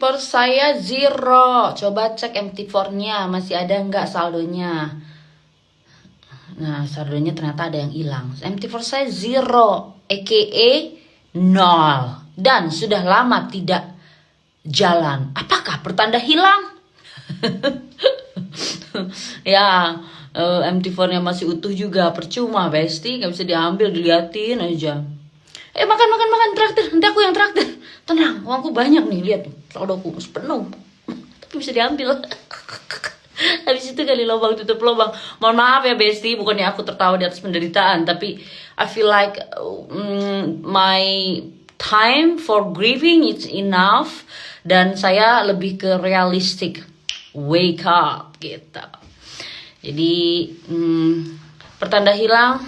MT4 saya zero. Coba cek MT4-nya masih ada nggak saldonya. Nah, saldonya ternyata ada yang hilang. MT4 saya zero, aka nol. Dan sudah lama tidak jalan. Apakah pertanda hilang? Ya, MT4-nya masih utuh juga. Percuma, Besti. Gak bisa diambil, diliatin aja. Makan, traktir. Nanti aku yang traktir. Tenang, uangku banyak nih. Lihat, saldoku masih penuh. Tapi bisa diambil. Habis itu kali lubang tutup lubang. Mohon maaf ya Besti, bukannya aku tertawa di atas penderitaan, tapi I feel like my time for grieving is enough, dan saya lebih ke realistic, wake up gitu. Jadi pertanda hilang,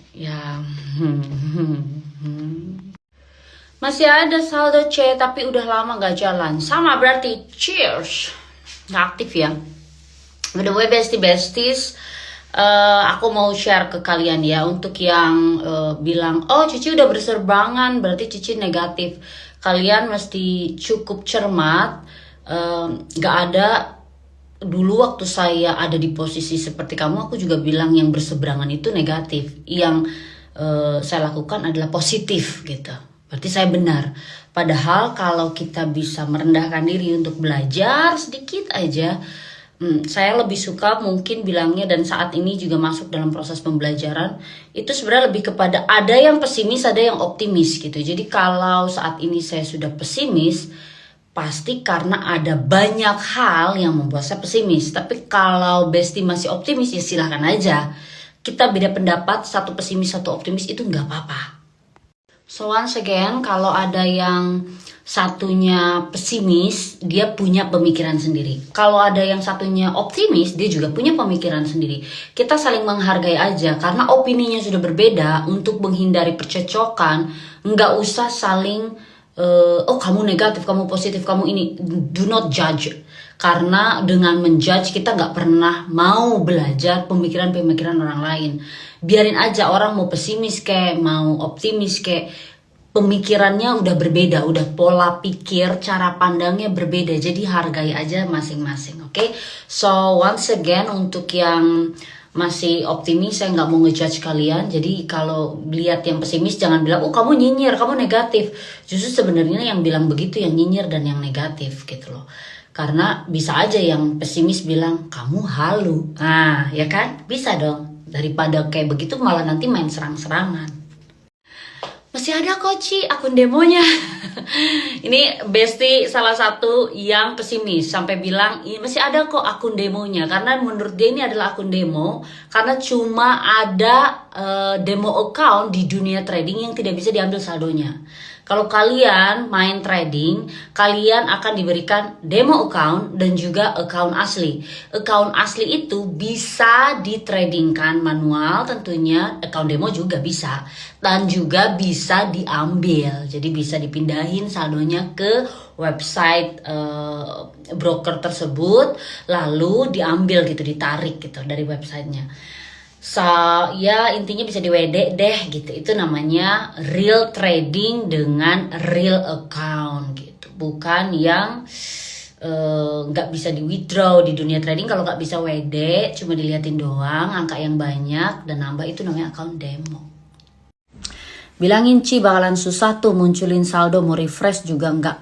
ya masih ada saldo C tapi udah lama gak jalan. Sama berarti cheers. Nggak aktif ya. By the way, besties, aku mau share ke kalian ya. Untuk yang bilang, oh Cici udah berserbangan, berarti Cici negatif. Kalian mesti cukup cermat. Gak ada, dulu waktu saya ada di posisi seperti kamu, aku juga bilang yang berseberangan itu negatif. Yang saya lakukan adalah positif gitu. Berarti saya benar. Padahal kalau kita bisa merendahkan diri untuk belajar sedikit aja, saya lebih suka mungkin bilangnya, dan saat ini juga masuk dalam proses pembelajaran, itu sebenarnya lebih kepada ada yang pesimis, ada yang optimis gitu. Jadi kalau saat ini saya sudah pesimis, pasti karena ada banyak hal yang membuat saya pesimis. Tapi kalau Besti masih optimis, ya silahkan aja. Kita beda pendapat, satu pesimis, satu optimis, itu nggak apa-apa. So once again, kalau ada yang satunya pesimis, dia punya pemikiran sendiri. Kalau ada yang satunya optimis, dia juga punya pemikiran sendiri. Kita saling menghargai aja, karena opininya sudah berbeda. Untuk menghindari percecokan, nggak usah saling oh kamu negatif, kamu positif, kamu ini. Do not judge. Karena dengan menjudge kita nggak pernah mau belajar pemikiran-pemikiran orang lain. Biarin aja orang mau pesimis kayak mau optimis kayak, pemikirannya udah berbeda, udah pola pikir, cara pandangnya berbeda. Jadi hargai aja masing-masing, oke? So once again, untuk yang masih optimis, saya nggak mau ngejudge kalian. Jadi kalau lihat yang pesimis, jangan bilang, oh kamu nyinyir, kamu negatif. Justru sebenarnya yang bilang begitu yang nyinyir dan yang negatif gitu loh. Karena bisa aja yang pesimis bilang, kamu halu. Nah, ya kan? Bisa dong. Daripada kayak begitu malah nanti main serang-serangan. Masih ada kok Ci akun demonya. Ini Besti salah satu yang pesimis sampai bilang masih ada kok akun demonya, karena menurut dia ini adalah akun demo karena cuma ada demo account di dunia trading yang tidak bisa diambil saldonya. Kalau kalian main trading, kalian akan diberikan demo account dan juga account asli. Account asli itu bisa ditradingkan manual tentunya, account demo juga bisa. Dan juga bisa diambil, jadi bisa dipindahin saldonya ke website broker tersebut, lalu diambil gitu, ditarik gitu dari websitenya. So, ya intinya bisa di WD deh gitu. Itu namanya real trading dengan real account gitu. Bukan yang nggak bisa di withdraw di dunia trading. Kalau nggak bisa WD, cuma diliatin doang angka yang banyak dan nambah, itu namanya account demo. Bilangin Ci bakalan susah tuh munculin saldo, mau refresh juga nggak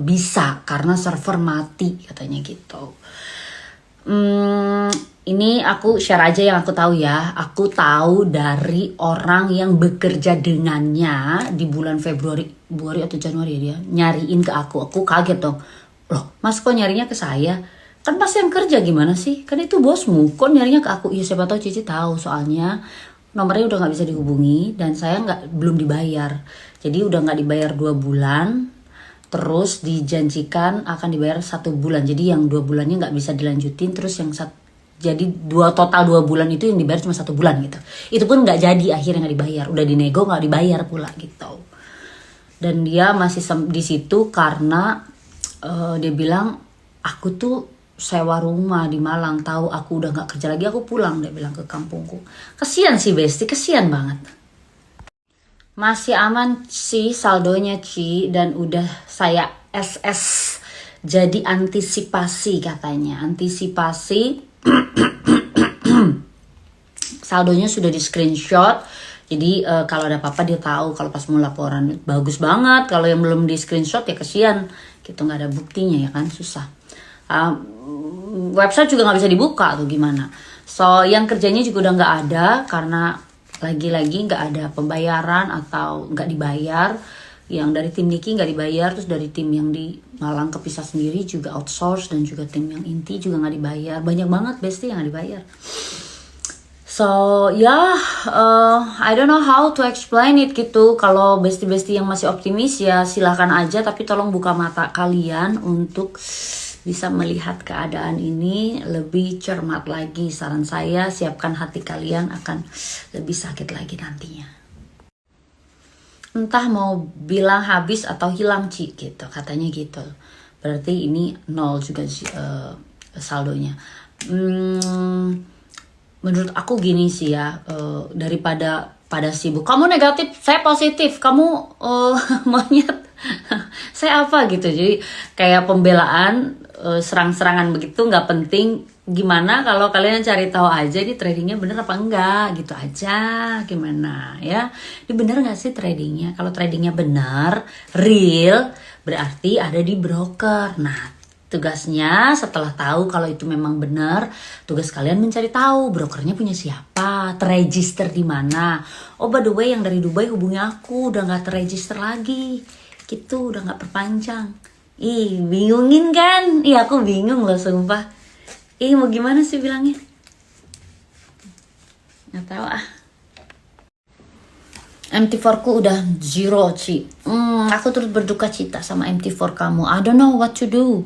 bisa karena server mati katanya gitu. Ini aku share aja yang aku tahu ya. Aku tahu dari orang yang bekerja dengannya di bulan Februari atau Januari ya, dia nyariin ke aku. Aku kaget dong. Loh, Mas kok nyarinya ke saya? Kan pas yang kerja gimana sih? Kan itu bosmu. Kok nyarinya ke aku? Ya siapa tahu Cici tahu, soalnya nomornya udah nggak bisa dihubungi dan saya belum dibayar. Jadi udah nggak dibayar 2 bulan. Terus dijanjikan akan dibayar 1 bulan. Jadi yang 2 bulannya nggak bisa dilanjutin. Terus yang jadi total 2 bulan itu yang dibayar cuma 1 bulan gitu. Itu pun nggak jadi, akhirnya nggak dibayar. Udah dinego nggak dibayar pula gitu. Dan dia masih di situ karena dia bilang, aku tuh sewa rumah di Malang, tahu aku udah nggak kerja lagi, aku pulang, dia bilang, ke kampungku. Kesian sih Besti, kesian banget. Masih aman sih saldonya Ci, dan udah saya SS. Jadi antisipasi katanya, antisipasi. Saldonya sudah di screenshot. Jadi kalau ada apa-apa dia tahu kalau pas mau laporan. Bagus banget. Kalau yang belum di screenshot ya kesian. Gitu nggak ada buktinya ya kan, susah. Website juga nggak bisa dibuka tuh gimana. So yang kerjanya juga udah nggak ada karena lagi-lagi nggak ada pembayaran atau nggak dibayar. Yang dari tim Niki nggak dibayar, terus dari tim yang di Malang kepisah sendiri juga outsource, dan juga tim yang inti juga nggak dibayar. Banyak banget Besti yang nggak dibayar. So I don't know how to explain it gitu. Kalau Besti-Besti yang masih optimis ya silahkan aja, tapi tolong buka mata kalian untuk bisa melihat keadaan ini lebih cermat lagi. Saran saya, siapkan hati kalian akan lebih sakit lagi nantinya. Entah mau bilang habis atau hilang Ci gitu, katanya gitu. Berarti ini 0 juga saldonya. Menurut aku gini sih ya, daripada pada sibuk. Kamu negatif, saya positif. Kamu monyet, saya apa gitu. Jadi kayak pembelaan, serang-serangan begitu nggak penting. Gimana kalau kalian cari tahu aja di tradingnya bener apa enggak gitu aja. Gimana ya, ini bener nggak sih tradingnya? Kalau tradingnya benar, real, berarti ada di broker. Nah, tugasnya setelah tahu kalau itu memang benar, tugas kalian mencari tahu brokernya punya siapa, terregister di mana. Oh by the way, yang dari Dubai hubungi aku, udah nggak terregister lagi, gitu, udah nggak perpanjang. Ih, bingungin kan? Iya, aku bingung loh sumpah. Ih, mau gimana sih bilangnya? Nggak tahu ah. MT4 ku udah 0 Ci. Aku turut berduka cita sama MT4 kamu. I don't know what to do.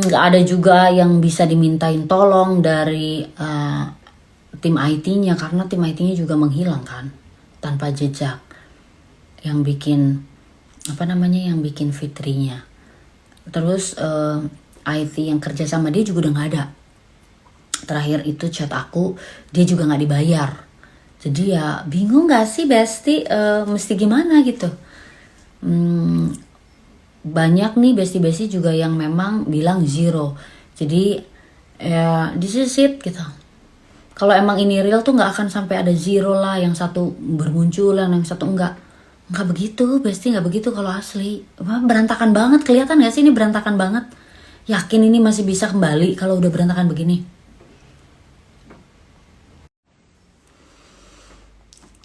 Gak ada juga yang bisa dimintain tolong dari tim IT-nya, karena tim IT-nya juga menghilang kan, tanpa jejak. Yang bikin yang bikin fitrinya. Terus IT yang kerja sama dia juga udah gak ada. Terakhir itu chat aku, dia juga gak dibayar. Jadi ya bingung gak sih Besti, mesti gimana gitu. Banyak nih Besti-Besti juga yang memang bilang 0. Jadi ya this is it gitu. Kalau emang ini real tuh gak akan sampai ada 0 lah. Yang satu bermunculan, yang satu enggak. Enggak begitu Besti, enggak begitu kalau asli. Berantakan banget, kelihatan gak sih ini berantakan banget. Yakin ini masih bisa kembali kalau udah berantakan begini.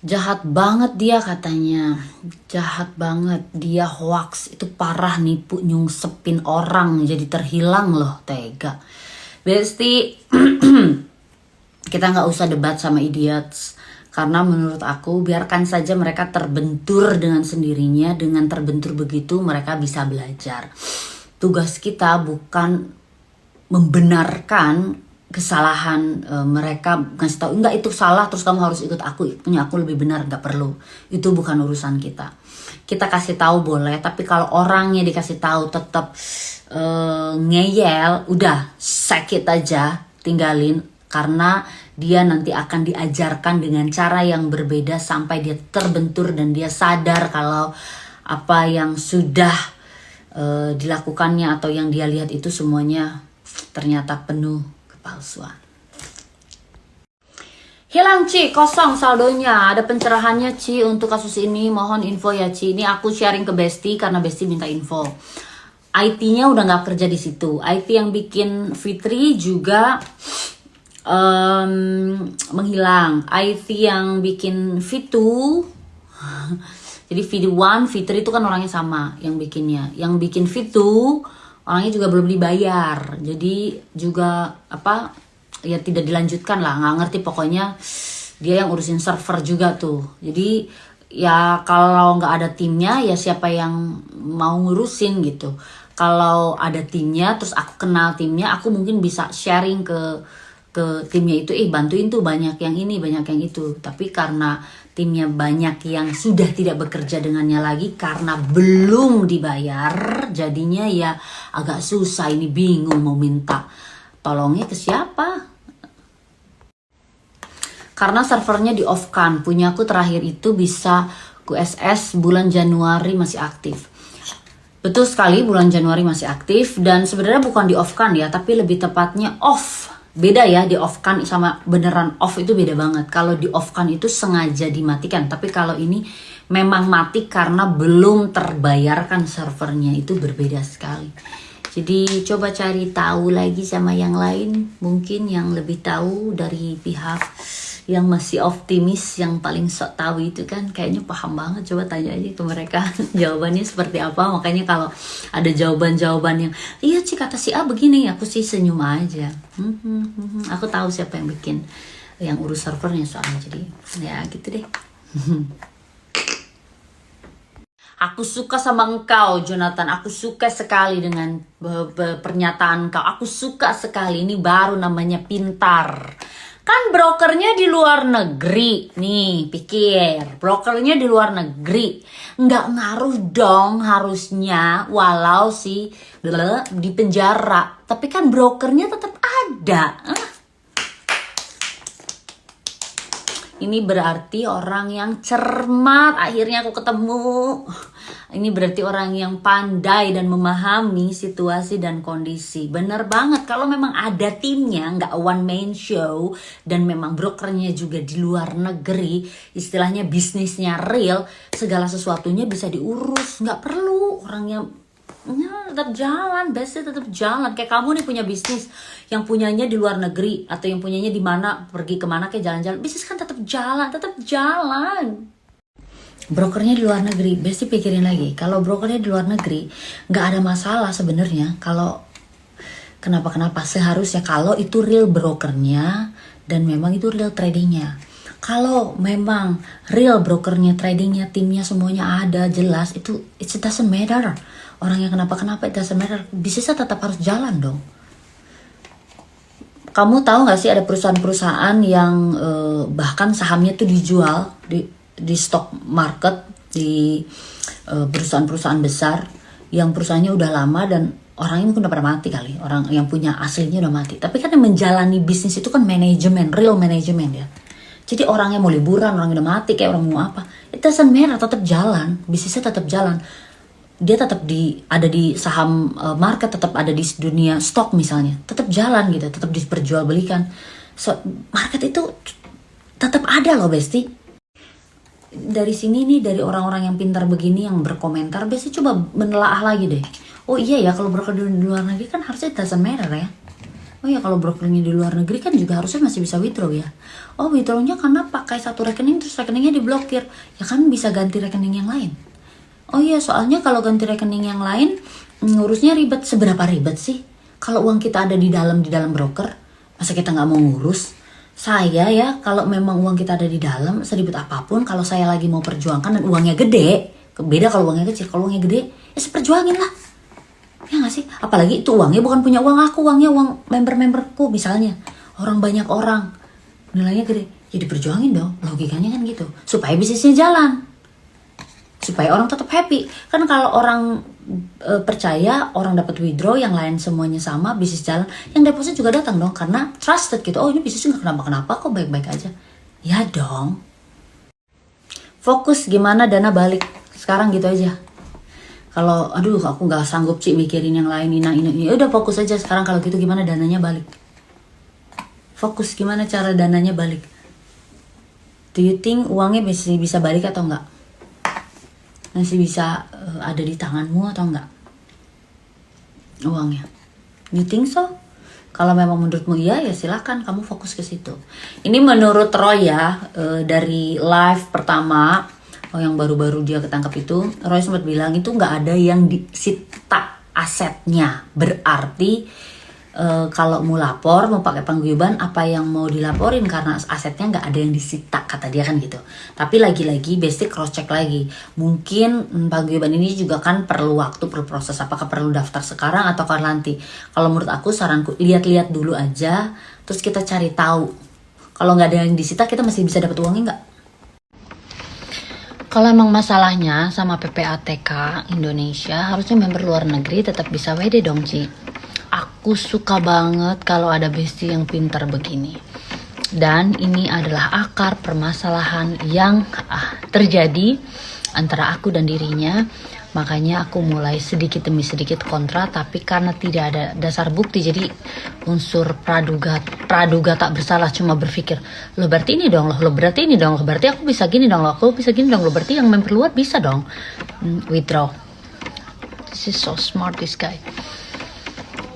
Jahat banget dia katanya. Jahat banget. Dia hoax. Itu parah, nipu, nyungsepin orang. Jadi terhilang loh. Tega. Besti. Kita gak usah debat sama idiots. Karena menurut aku biarkan saja mereka terbentur dengan sendirinya. Dengan terbentur begitu mereka bisa belajar. Tugas kita bukan membenarkan kesalahan mereka, ngasih tahu enggak itu salah terus kamu harus ikut aku, punya aku lebih benar, nggak perlu. Itu bukan urusan kita. Kita kasih tahu boleh, tapi kalau orangnya dikasih tahu tetap ngeyel, udah sakit aja, tinggalin, karena dia nanti akan diajarkan dengan cara yang berbeda sampai dia terbentur dan dia sadar kalau apa yang sudah dilakukannya atau yang dia lihat itu semuanya ternyata penuh kepalsuan. Hilang Ci, kosong saldonya. Ada pencerahannya Ci untuk kasus ini. Mohon info ya Ci. Ini aku sharing ke Besti karena Besti minta info. IT-nya udah nggak kerja di situ. IT yang bikin Fitri juga menghilang. IT yang bikin Fitu jadi V1, V3 itu kan orangnya sama yang bikinnya. Yang bikin V2 orangnya juga belum dibayar. Jadi juga ya tidak dilanjutkan lah. Nggak ngerti pokoknya dia yang urusin server juga tuh. Jadi ya kalau nggak ada timnya ya siapa yang mau ngurusin gitu. Kalau ada timnya terus aku kenal timnya, aku mungkin bisa sharing ke timnya itu, bantuin tuh banyak yang ini, banyak yang itu. Tapi karena timnya banyak yang sudah tidak bekerja dengannya lagi karena belum dibayar, jadinya ya agak susah, ini bingung mau minta tolongnya ke siapa. Karena servernya di off kan, punya aku terakhir itu bisa QSS bulan Januari masih aktif. Betul sekali, bulan Januari masih aktif dan sebenarnya bukan di off kan ya, tapi lebih tepatnya off. Beda ya, di off kan sama beneran off itu beda banget. Kalau di off kan itu sengaja dimatikan, tapi kalau ini memang mati karena belum terbayarkan servernya, itu berbeda sekali. Jadi coba cari tahu lagi sama yang lain, mungkin yang lebih tahu dari pihak yang masih optimis, yang paling sok tahu itu kan kayaknya paham banget. Coba tanya aja ke mereka jawabannya seperti apa. Makanya kalau ada jawaban-jawaban yang iya sih kata si A begini, aku sih senyum aja. Aku tahu siapa yang bikin, yang urus servernya soalnya. Jadi ya gitu deh. Aku suka sama engkau, Jonathan. Aku suka sekali dengan pernyataan kau. Aku suka sekali. Ini baru namanya pintar. Kan brokernya di luar negeri. Nih, pikir. Brokernya di luar negeri. Nggak ngaruh dong harusnya. Walau si di penjara. Tapi kan brokernya tetap ada. Ini berarti orang yang cermat. Akhirnya aku ketemu. Ini berarti orang yang pandai dan memahami situasi dan kondisi. Bener banget, kalau memang ada timnya, nggak one man show, dan memang brokernya juga di luar negeri, istilahnya bisnisnya real, segala sesuatunya bisa diurus. Nggak perlu orang yang tetap jalan, biasanya tetap jalan. Kayak kamu nih punya bisnis yang punyanya di luar negeri, atau yang punyanya di mana, pergi kemana kayak jalan-jalan, bisnis kan tetap jalan, tetap jalan. Brokernya di luar negeri, Besti pikirin lagi. Kalau brokernya di luar negeri, nggak ada masalah sebenarnya. Kalau kenapa seharusnya kalau itu real brokernya dan memang itu real tradingnya. Kalau memang real brokernya, tradingnya, timnya semuanya ada jelas, itu it doesn't matter. Orang yang kenapa it doesn't matter. Bisnisnya tetap harus jalan dong. Kamu tahu nggak sih ada perusahaan-perusahaan yang bahkan sahamnya tuh dijual di stock market, di perusahaan-perusahaan besar yang perusahaannya udah lama dan orangnya mungkin udah pada mati kali, orang yang punya aslinya udah mati. Tapi kan yang menjalani bisnis itu kan manajemen, real manajemen ya. Jadi orangnya mau liburan, orang udah mati, kayak orang mau apa, it doesn't matter, tetap jalan, bisnisnya tetap jalan. Dia tetap ada di saham market, tetap ada di dunia stok misalnya, tetap jalan gitu, tetap diperjualbelikan. So market itu tetap ada loh Besti. Dari sini nih, dari orang-orang yang pintar begini yang berkomentar, biasanya coba menelaah lagi deh. Oh iya ya, kalau broker di luar negeri kan harusnya doesn't matter ya. Oh iya, kalau brokernya di luar negeri kan juga harusnya masih bisa withdraw ya. Oh, withdrawnya karena pakai satu rekening terus rekeningnya diblokir. Ya kan bisa ganti rekening yang lain. Oh iya, soalnya kalau ganti rekening yang lain ngurusnya ribet. Seberapa ribet sih? Kalau uang kita ada di dalam broker, masa kita nggak mau ngurus? Saya ya, kalau memang uang kita ada di dalam, seribet apapun, kalau saya lagi mau perjuangkan dan uangnya gede, beda kalau uangnya kecil. Kalau uangnya gede, ya saya perjuangin lah. Ya nggak sih? Apalagi itu uangnya bukan punya uang aku, uangnya uang member-memberku misalnya. Orang banyak orang, nilainya gede, ya diperjuangin dong. Logikanya kan gitu, supaya bisnisnya jalan, supaya orang tetap happy. Kan kalau orang percaya, orang dapat withdraw, yang lain semuanya sama, bisnis jalan, yang deposit juga datang dong, karena trusted gitu. Oh ini bisnisnya nggak kenapa-kenapa kok, baik-baik aja. Ya dong. Fokus gimana dana balik sekarang gitu aja. Kalau aduh aku nggak sanggup sih mikirin yang lain, ini udah fokus aja sekarang. Kalau gitu gimana dananya balik. Fokus gimana cara dananya balik. Do you think uangnya bisa balik atau enggak? Masih bisa ada di tanganmu atau enggak uangnya? You think so? Kalau memang menurutmu iya, ya silakan kamu fokus ke situ. Ini menurut Roy ya, dari live pertama yang baru-baru dia ketangkep itu, Roy sempat bilang itu nggak ada yang disita asetnya. Berarti kalau mau lapor, mau pakai paguyuban, apa yang mau dilaporin karena asetnya nggak ada yang disita, kata dia kan gitu. Tapi lagi-lagi Besti cross check lagi, mungkin paguyuban ini juga kan perlu waktu, perlu proses. Apakah perlu daftar sekarang atau kan nanti? Kalau menurut aku saranku lihat-lihat dulu aja, terus kita cari tahu. Kalau nggak ada yang disita, kita masih bisa dapat uangnya nggak? Kalau emang masalahnya sama PPATK Indonesia, harusnya member luar negeri tetap bisa WD dong Ci. Aku suka banget kalau ada Besti yang pintar begini. Dan ini adalah akar permasalahan yang terjadi antara aku dan dirinya. Makanya aku mulai sedikit demi sedikit kontra, tapi karena tidak ada dasar bukti, jadi unsur praduga tak bersalah, cuma berpikir, lo berarti ini dong, lo berarti ini dong, lo berarti aku bisa gini dong, lo aku bisa gini dong, lo berarti yang memperluas bisa dong. Withdraw. This is so smart, this guy.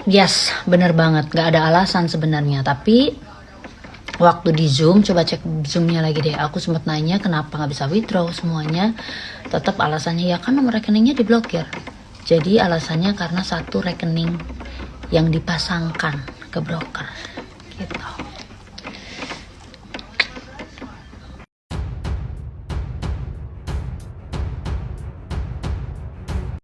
Yes, bener banget, gak ada alasan sebenarnya, tapi waktu di Zoom, coba cek Zoomnya lagi deh, aku sempat nanya kenapa nggak bisa withdraw semuanya, tetap alasannya ya kan nomor rekeningnya diblokir. Jadi alasannya karena satu rekening yang dipasangkan ke broker gitu.